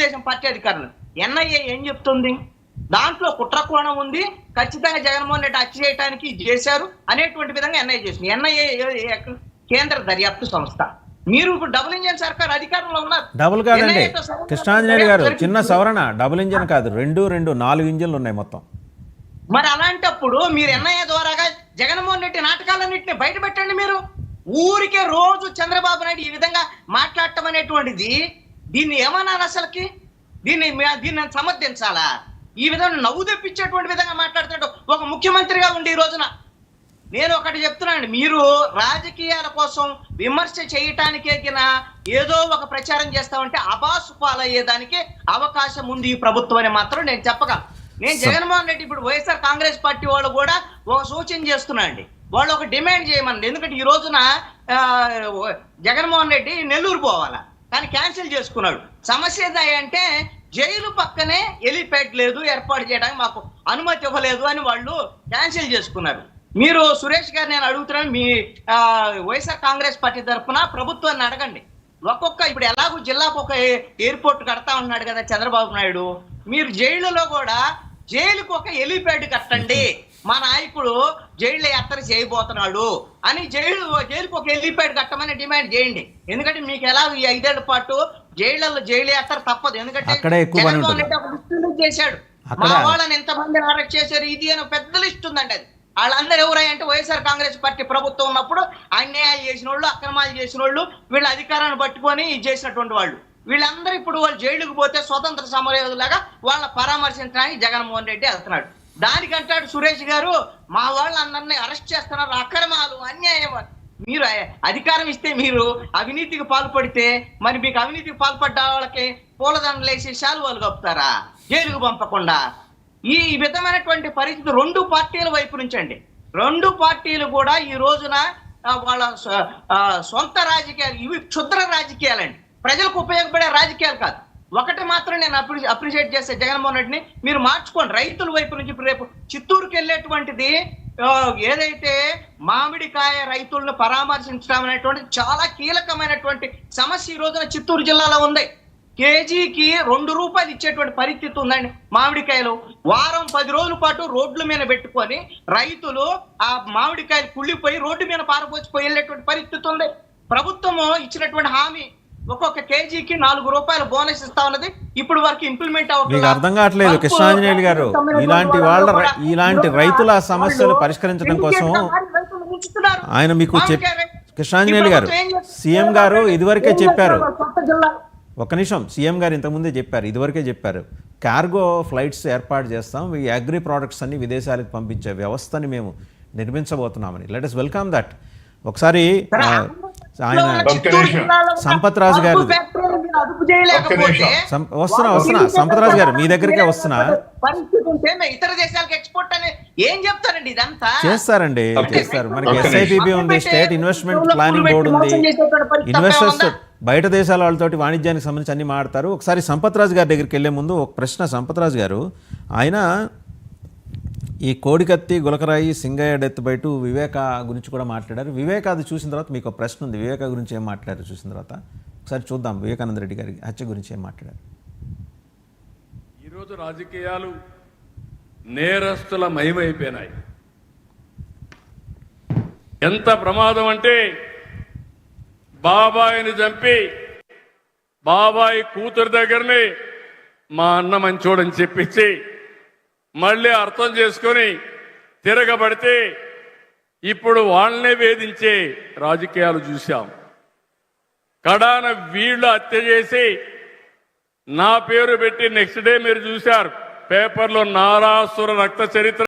Telugu Desam party అధికారులు. NIA ఏం చెప్తుంది? దాంట్లో కుట్రకోణం ఉంది, ఖచ్చితంగా జగన్మోహన్ రెడ్డి హత్య చేయడానికి చేశారు అనేటువంటి విధంగా ఎన్ఐఏ చేసింది. ఎన్ఐఏ కేంద్ర దర్యాప్తు సంస్థ. మీరు ఇప్పుడు డబుల్ ఇంజన్ సర్కార్ అధికారంలో ఉన్నారు. డబుల్ కాదండి కృష్ణాంజనేయులు గారు, చిన్న సవరణ, డబుల్ ఇంజన్ కాదు, 4 ఇంజన్లు ఉన్నాయి మొత్తం. మరి అలాంటప్పుడు మీరు ఎన్ఐఏ ద్వారాగా జగన్మోహన్ రెడ్డి నాటకాలన్నింటినీ బయట పెట్టండి. మీరు ఊరికే రోజు చంద్రబాబు నాయుడు ఈ విధంగా మాట్లాడటం అనేటువంటిది దీన్ని ఏమన్నారు అసలుకి? దీన్ని సమర్థించాలా? ఈ విధంగా నవ్వు తెప్పించేటువంటి విధంగా మాట్లాడుతున్నాడు ఒక ముఖ్యమంత్రిగా ఉండి. ఈ రోజున నేను ఒకటి చెప్తున్నానండి, మీరు రాజకీయాల కోసం విమర్శ చేయటానికే ఏదో ఒక ప్రచారం చేస్తామంటే అబాసు పాలయ్యేదానికి అవకాశం ఉంది ఈ ప్రభుత్వం అని మాత్రం నేను చెప్పగలను. నేను జగన్మోహన్ రెడ్డి ఇప్పుడు వైఎస్ఆర్ కాంగ్రెస్ పార్టీ వాళ్ళు కూడా ఒక సూచన చేస్తున్నాండి. వాళ్ళు ఒక డిమాండ్ చేయమని. ఎందుకంటే ఈ రోజున జగన్మోహన్ రెడ్డి నెల్లూరు పోవాలా, కానీ క్యాన్సిల్ చేసుకున్నాడు. సమస్య ఏంటంటే జైలు పక్కనే హెలిప్యాడ్ లేదు, ఏర్పాటు చేయడానికి మాకు అనుమతి ఇవ్వలేదు అని వాళ్ళు క్యాన్సిల్ చేసుకున్నారు. మీరు సురేష్ గారు నేను అడుగుతున్నాను, మీ వైఎస్ఆర్ కాంగ్రెస్ పార్టీ తరఫున ప్రభుత్వాన్ని అడగండి. ఇప్పుడు ఎలాగో జిల్లాకు ఒక ఎయిర్పోర్ట్ కడతా ఉన్నాడు కదా చంద్రబాబు నాయుడు, మీరు జైలులో కూడా జైలుకు ఒక హెలిప్యాడ్ కట్టండి, మా నాయకుడు జైలు యాత్ర చేయబోతున్నాడు అని జైలుకు ఒక హెలిప్యాడ్ కట్టమని డిమాండ్ చేయండి. ఎందుకంటే మీకు ఎలా ఈ 5 ఏళ్ల పాటు జైలు యాత్ర తప్పదు. ఎందుకంటే జగన్మోహన్ రెడ్డి ఒక లిస్టు చేశాడు, మా వాళ్ళని ఎంతమందిని అరెస్ట్ చేశారు ఇది అని పెద్ద లిస్ట్ ఉందండి. అది వాళ్ళందరూ ఎవరంటే వైఎస్ఆర్ కాంగ్రెస్ పార్టీ ప్రభుత్వం ఉన్నప్పుడు అన్యాయాలు చేసిన వాళ్ళు, అక్రమాలు చేసిన వాళ్ళు, వీళ్ళ అధికారాన్ని పట్టుకొని చేసినటువంటి వాళ్ళు, వీళ్ళందరూ ఇప్పుడు వాళ్ళు జైలుకు పోతే స్వతంత్ర సమరయోధులాగా వాళ్ళని పరామర్శించడానికి జగన్మోహన్ రెడ్డి వెళ్తున్నాడు. దానికంటాడు సురేష్ గారు, మా వాళ్ళందరినీ అరెస్ట్ చేస్తున్నారు, అక్రమాలు, అన్యాయం. మీరు అధికారం ఇస్తే మీరు అవినీతికి పాల్పడితే మరి మీకు అవినీతికి పాల్పడ్డ వాళ్ళకి పూలదండలు వేసి శాలువాలు కప్పుతారా జైలుకు పంపకుండా? ఈ విధమైనటువంటి పరిస్థితి 2 పార్టీల వైపు నుంచి అండి. 2 పార్టీలు కూడా ఈ రోజున వాళ్ళ సొంత రాజకీయాలు, ఇవి క్షుద్ర రాజకీయాలండి, ప్రజలకు ఉపయోగపడే రాజకీయాలు కాదు. ఒకటి మాత్రం నేను అప్రిషియేట్ చేస్తే జగన్మోహన్ రెడ్డిని మీరు మార్చుకోండి. రైతుల వైపు నుంచి రేపు చిత్తూరుకి వెళ్ళేటువంటిది ఏదైతే మామిడికాయ రైతులను పరామర్శించడం అనేటువంటిది చాలా కీలకమైనటువంటి సమస్య ఈ రోజున చిత్తూరు జిల్లాలో ఉంది. కేజీకి 2 రూపాయలు ఇచ్చేటువంటి పరిస్థితి ఉందండి మామిడికాయలు. వారం 10 రోజుల పాటు రోడ్ల మీద పెట్టుకొని రైతులు ఆ మామిడికాయలు కుళ్ళిపోయి రోడ్డు మీద పారపోసిపోయి వెళ్ళేటువంటి పరిస్థితి ఉంది. ప్రభుత్వము ఇచ్చినటువంటి హామీ ఒక్కొక్క కేజీకి 4 రూపాయలు బోనస్ ఇస్తా ఉన్నది, ఇప్పుడు వరకు ఇంప్లిమెంట్ అవ్వట్లేదు. అర్థం కావట్లేదు కృష్ణాంజనేయులు గారు, ఇలాంటి రైతుల సమస్యలు పరిష్కరించడం కోసం ఆయన మీకు కృష్ణాంజనేయులు గారు, సీఎం గారు ఇదివరకే చెప్పారు, ఒక్క నిమిషం, సీఎం గారు ఇంతకుముందే చెప్పారు, ఇదివరకే చెప్పారు, కార్గో ఫ్లైట్స్ ఏర్పాటు చేస్తాం, ఈ అగ్రి ప్రోడక్ట్స్ అన్ని విదేశాలకు పంపించే వ్యవస్థని మేము నిర్మించబోతున్నామని. Let us welcome that. ఒకసారి ఆయన సంపత్ రాజు గారు, వస్తున్నా సంపత్ రాజు గారు మీ దగ్గరికే వస్తున్నా. ఇతర దేశాలకు ఎక్స్పోర్ట్ అని ఏం చెప్తారండి? ఇదంతా చేస్తారు. మనకి SIPB ఉంది, స్టేట్ ఇన్వెస్ట్మెంట్ ప్లానింగ్ బోర్డు ఉంది, ఇన్వెస్టర్స్ బయట దేశాల వాళ్ళతోటి వాణిజ్యానికి సంబంధించి అన్ని మాట్లాడతారు. ఒకసారి సంపత్ రాజు గారి దగ్గరికి వెళ్లే ముందు ఒక ప్రశ్న. సంపత్ రాజు గారు, ఆయన ఈ కోడికత్తి, గులకరాయి, సింగయ్య డెత్ బైటు, వివేక గురించి కూడా మాట్లాడారు. వివేక అది చూసిన తర్వాత మీకు ఒక ప్రశ్న ఉంది, వివేక గురించి ఏం మాట్లాడారు చూసిన తర్వాత ఒకసారి చూద్దాం. వివేకానంద రెడ్డి గారి హత్య గురించి ఏం మాట్లాడారు. ఈరోజు రాజకీయాలు నేరస్తుల మహిమైపోయినాయి. ఎంత ప్రమాదం అంటే బాబాయిని చంపి బాబాయి కూతురు దగ్గరనే మా అన్న మంచోడని చెప్పించి మళ్ళీ అర్థం చేసుకొని తిరగబడితే ఇప్పుడు వాళ్ళనే వేధించే రాజకీయాలు చూశాం. కడాన వీళ్ళు హత్య చేసి నా పేరు పెట్టి నెక్స్ట్ డే మీరు చూశారు పేపర్లో నారాసుర రక్త చరిత్ర